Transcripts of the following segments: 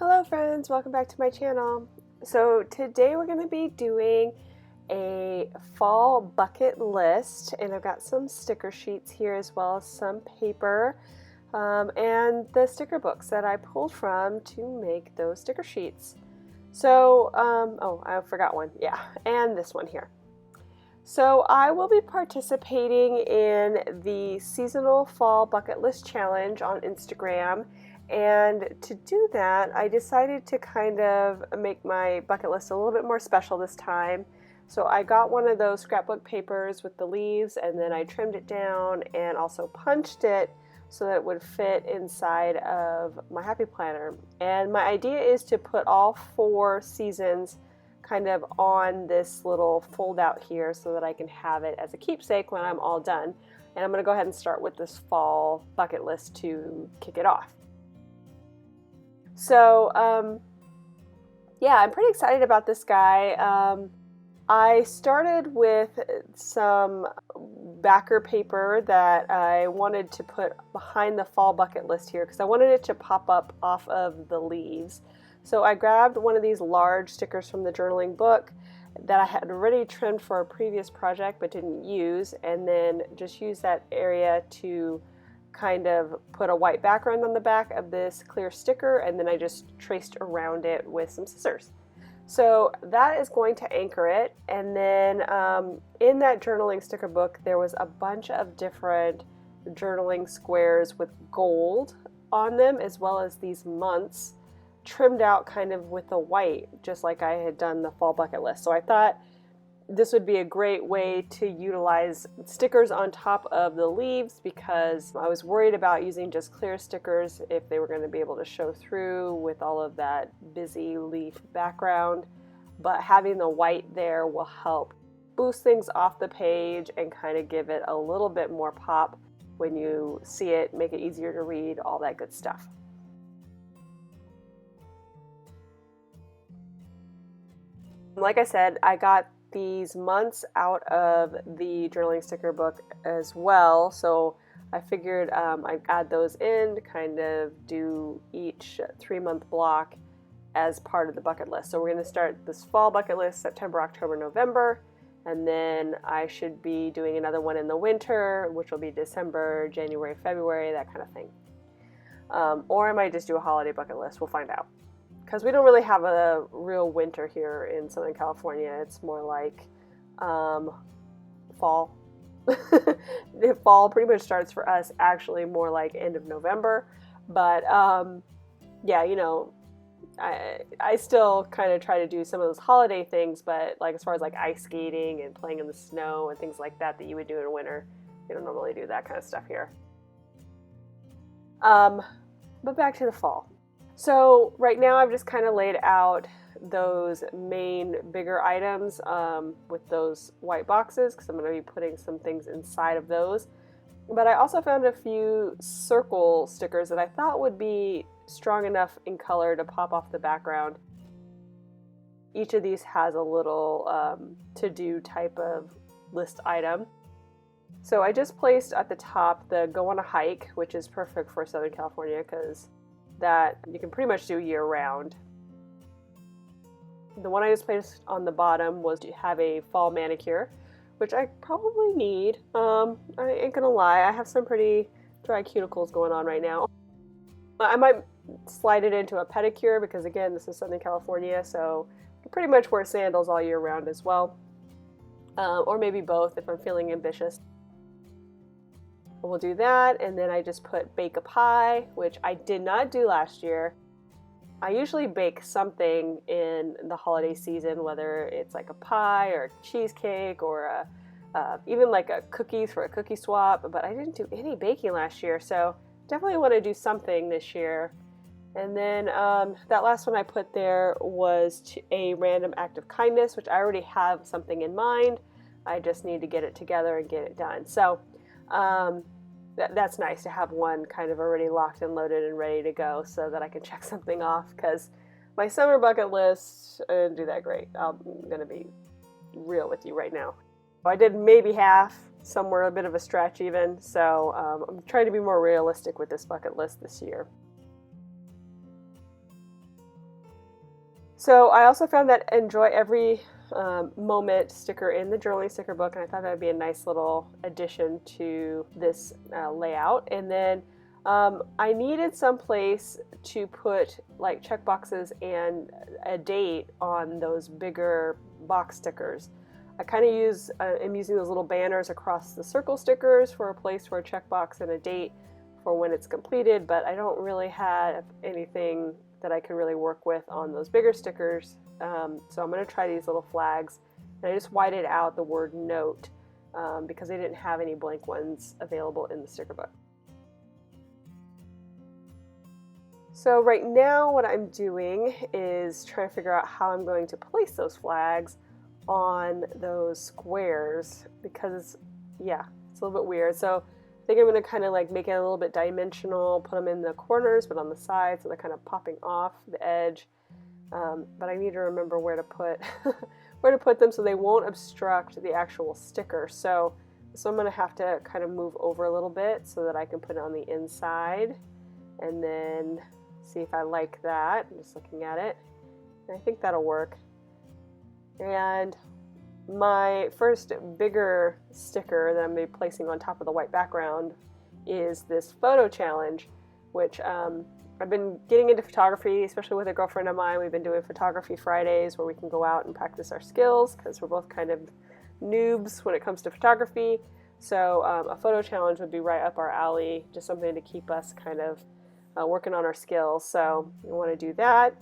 Hello friends, welcome back to my channel. So today we're going to be doing a fall bucket list, and I've got some sticker sheets here as well as some paper and the sticker books that I pulled from to make those sticker sheets. So, oh, I forgot one, yeah, and this one here. So I will be participating in the seasonal fall bucket list challenge on Instagram. And to do that, I decided to kind of make my bucket list a little bit more special this time. So I got one of those scrapbook papers with the leaves, and then I trimmed it down and also punched it so that it would fit inside of my Happy Planner. And my idea is to put all 4 seasons kind of on this little fold out here so that I can have it as a keepsake when I'm all done. And I'm going to go ahead and start with this fall bucket list to kick it off. So, yeah, I'm pretty excited about this guy. I started with some backer paper that I wanted to put behind the fall bucket list here because I wanted it to pop up off of the leaves. So I grabbed one of these large stickers from the journaling book that I had already trimmed for a previous project but didn't use, and then just used that area to kind of put a white background on the back of this clear sticker, and then I just traced around it with some scissors. So that is going to anchor it. And then in that journaling sticker book there was a bunch of different journaling squares with gold on them, as well as these months trimmed out kind of with the white, just like I had done the fall bucket list. So I thought this would be a great way to utilize stickers on top of the leaves, because I was worried about using just clear stickers if they were going to be able to show through with all of that busy leaf background. But having the white there will help boost things off the page and kind of give it a little bit more pop when you see it, make it easier to read, all that good stuff. Like I said, I got these months out of the journaling sticker book as well, so I figured I'd add those in to kind of do each 3-month block as part of the bucket list. So we're going to start this fall bucket list September, October, November, and then I should be doing another one in the winter, which will be December, January, February, that kind of thing. Or I might just do a holiday bucket list. We'll find out. Because we don't really have a real winter here in Southern California. It's more like fall. Fall pretty much starts for us actually more like end of November. But yeah, you know, I still kind of try to do some of those holiday things, but like as far as like ice skating and playing in the snow and things like that you would do in winter, we don't normally do that kind of stuff here. But back to the fall. So right now I've just kind of laid out those main bigger items with those white boxes, because I'm going to be putting some things inside of those. But I also found a few circle stickers that I thought would be strong enough in color to pop off the background. Each of these has a little to-do type of list item. So I just placed at the top the go on a hike, which is perfect for Southern California because that you can pretty much do year round. The one I just placed on the bottom was to have a fall manicure, which I probably need. I ain't gonna lie, I have some pretty dry cuticles going on right now. I might slide it into a pedicure because again, this is Southern California, so I pretty much wear sandals all year round as well. Or maybe both if I'm feeling ambitious. We'll do that, and then I just put bake a pie, which I did not do last year. I usually bake something in the holiday season, whether it's like a pie or a cheesecake or even like a cookies for a cookie swap, but I didn't do any baking last year, so definitely want to do something this year. And then that last one I put there was a random act of kindness, which I already have something in mind. I just need to get it together and get it done. So that's nice to have one kind of already locked and loaded and ready to go so that I can check something off, because my summer bucket list didn't do that great. I'm going to be real with you right now. I did maybe half, somewhere a bit of a stretch even, so I'm trying to be more realistic with this bucket list this year. So I also found that Enjoy Every Moment sticker in the journaling sticker book, and I thought that would be a nice little addition to this layout. And then I needed some place to put like check boxes and a date on those bigger box stickers. I kind of am using those little banners across the circle stickers for a place for a checkbox and a date for when it's completed, but I don't really have anything that I can really work with on those bigger stickers. So I'm going to try these little flags, and I just whited out the word note because I didn't have any blank ones available in the sticker book. So right now what I'm doing is trying to figure out how I'm going to place those flags on those squares because, yeah, it's a little bit weird. So I think I'm going to kind of like make it a little bit dimensional, put them in the corners, but on the sides, so they're kind of popping off the edge. But I need to remember where to put where to put them so they won't obstruct the actual sticker. So I'm going to have to kind of move over a little bit so that I can put it on the inside, and then see if I like that. I'm just looking at it, and I think that'll work. And my first bigger sticker that I'm going to be placing on top of the white background is this photo challenge, which I've been getting into photography, especially with a girlfriend of mine. We've been doing photography Fridays where we can go out and practice our skills because we're both kind of noobs when it comes to photography. So a photo challenge would be right up our alley, just something to keep us kind of working on our skills. So we want to do that.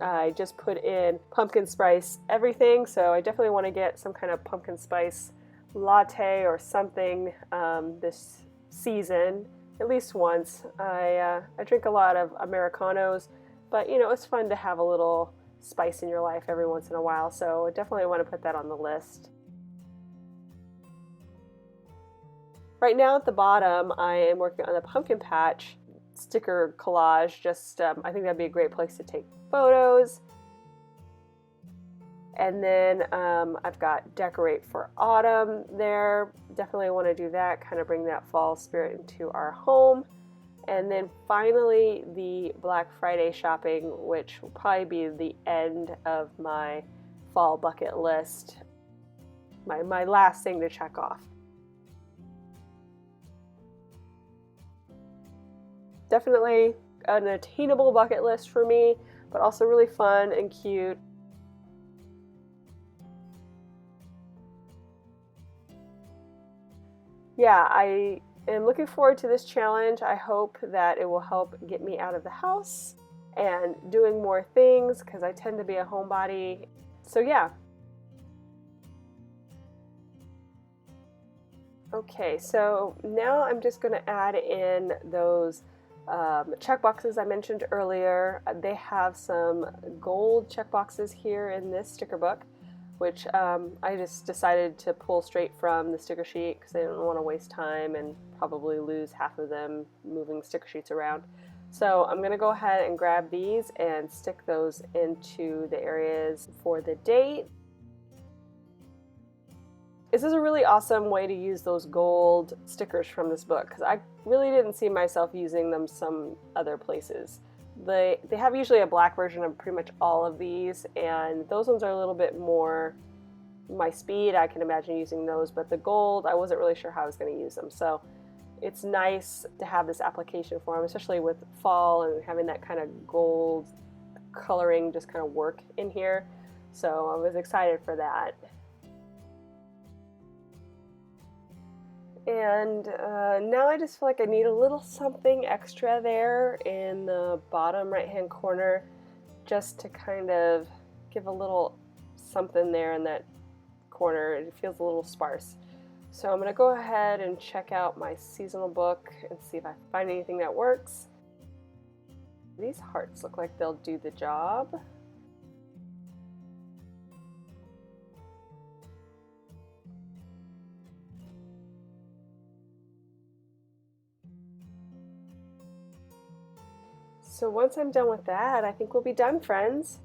I just put in pumpkin spice everything, so I definitely want to get some kind of pumpkin spice latte or something this season, at least once. I drink a lot of Americanos, but you know, it's fun to have a little spice in your life every once in a while, so I definitely want to put that on the list. Right now at the bottom, I am working on the pumpkin patch sticker collage. Just I think that'd be a great place to take photos. And then I've got decorate for autumn there. Definitely want to do that, kind of bring that fall spirit into our home. And then finally the Black Friday shopping, which will probably be the end of my fall bucket list, my last thing to check off. Definitely an attainable bucket list for me, but also really fun and cute. Yeah, I am looking forward to this challenge. I hope that it will help get me out of the house and doing more things because I tend to be a homebody. So yeah. Okay, so now I'm just going to add in those check boxes I mentioned earlier. They have some gold check boxes here in this sticker book, which I just decided to pull straight from the sticker sheet because I didn't want to waste time and probably lose half of them moving sticker sheets around. So I'm going to go ahead and grab these and stick those into the areas for the date. This is a really awesome way to use those gold stickers from this book because I really didn't see myself using them some other places. They have usually a black version of pretty much all of these, and those ones are a little bit more my speed. I can imagine using those, but the gold, I wasn't really sure how I was going to use them. So it's nice to have this application for them, especially with fall and having that kind of gold coloring just kind of work in here. So I was excited for that. And now I just feel like I need a little something extra there in the bottom right hand corner just to kind of give a little something there in that corner. It feels a little sparse. So I'm going to go ahead and check out my seasonal book and see if I find anything that works. These hearts look like they'll do the job. So once I'm done with that, I think we'll be done, friends.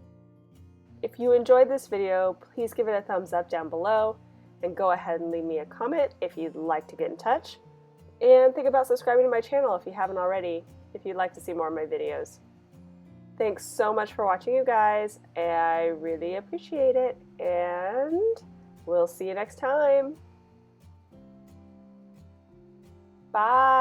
If you enjoyed this video, please give it a thumbs up down below and go ahead and leave me a comment if you'd like to get in touch. And think about subscribing to my channel if you haven't already, if you'd like to see more of my videos. Thanks so much for watching, you guys. I really appreciate it, and we'll see you next time. Bye.